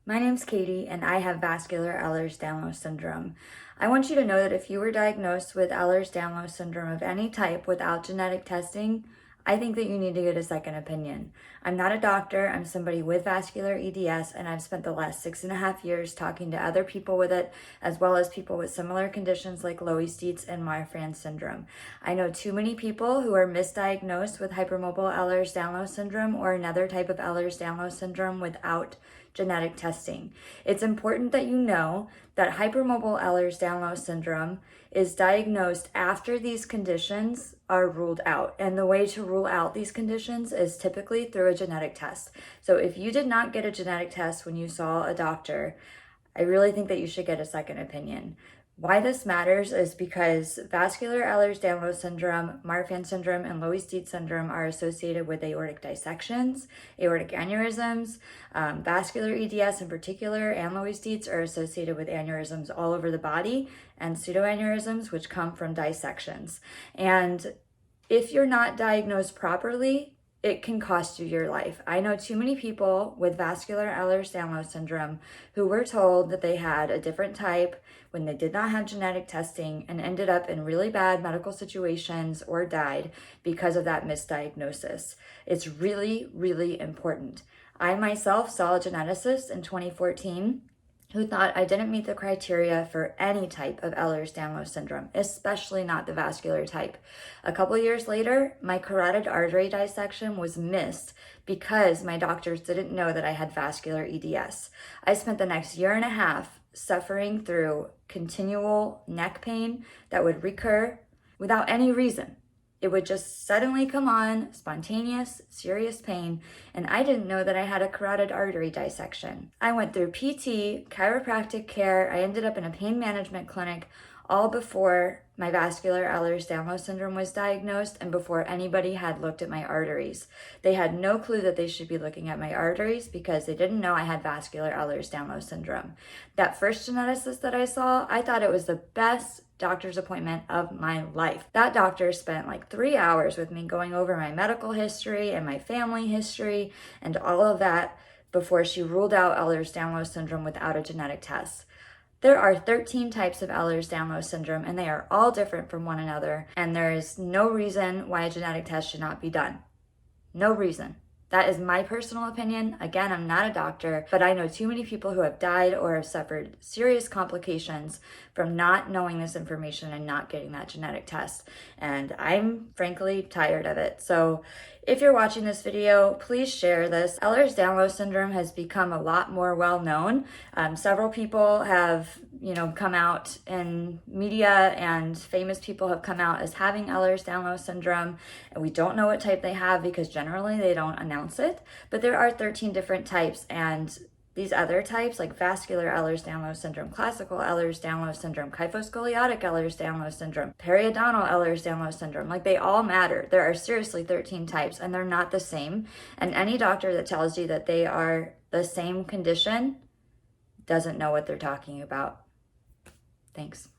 My name's Katie, and I have vascular Ehlers-Danlos syndrome. I want you to know that if you were diagnosed with Ehlers-Danlos syndrome of any type without genetic testing, I think that you need to get a second opinion. I'm not a doctor, I'm somebody with vascular EDS, and I've spent the last 6.5 years talking to other people with it, as well as people with similar conditions like Ehlers-Danlos and Marfan syndrome. I know too many people who are misdiagnosed with hypermobile Ehlers-Danlos syndrome or another type of Ehlers-Danlos syndrome without genetic testing. It's important that you know that hypermobile Ehlers-Danlos syndrome is diagnosed after these conditions are ruled out. And the way to rule out these conditions is typically through a genetic test. So if you did not get a genetic test when you saw a doctor, I really think that you should get a second opinion. Why this matters is because vascular Ehlers-Danlos syndrome, Marfan syndrome, and Ehlers-Danlos syndrome are associated with aortic dissections, aortic aneurysms. Vascular EDS in particular and Ehlers-Danlos are associated with aneurysms all over the body and pseudoaneurysms, which come from dissections. And if you're not diagnosed properly, it can cost you your life. I know too many people with vascular Ehlers-Danlos syndrome who were told that they had a different type when they did not have genetic testing and ended up in really bad medical situations or died because of that misdiagnosis. It's really, really important. I myself saw a geneticist in 2014 who thought I didn't meet the criteria for any type of Ehlers-Danlos syndrome, especially not the vascular type. A couple years later, my carotid artery dissection was missed because my doctors didn't know that I had vascular EDS. I spent the next 1.5 years suffering through continual neck pain that would recur without any reason. It would just suddenly come on, spontaneous, serious pain, and I didn't know that I had a carotid artery dissection. I went through PT, chiropractic care, I ended up in a pain management clinic, all before my vascular Ehlers-Danlos syndrome was diagnosed and before anybody had looked at my arteries. They had no clue that they should be looking at my arteries because they didn't know I had vascular Ehlers-Danlos syndrome. That first geneticist that I saw, I thought it was the best doctor's appointment of my life. That doctor spent like 3 hours with me going over my medical history and my family history and all of that before she ruled out Ehlers-Danlos syndrome without a genetic test. There are 13 types of Ehlers-Danlos syndrome, and they are all different from one another, and there is no reason why a genetic test should not be done. No reason. That is my personal opinion. Again, I'm not a doctor, but I know too many people who have died or have suffered serious complications from not knowing this information and not getting that genetic test. And I'm frankly tired of it. So if you're watching this video, please share this. Ehlers-Danlos syndrome has become a lot more well known. Several people have come out in media, and famous people have come out as having Ehlers-Danlos syndrome. And we don't know what type they have because generally they don't announce it. But there are 13 different types, and these other types like vascular Ehlers-Danlos syndrome, classical Ehlers-Danlos syndrome, kyphoscoliotic Ehlers-Danlos syndrome, periodontal Ehlers-Danlos syndrome, like they all matter. There are seriously 13 types and they're not the same. And any doctor that tells you that they are the same condition doesn't know what they're talking about. Thanks.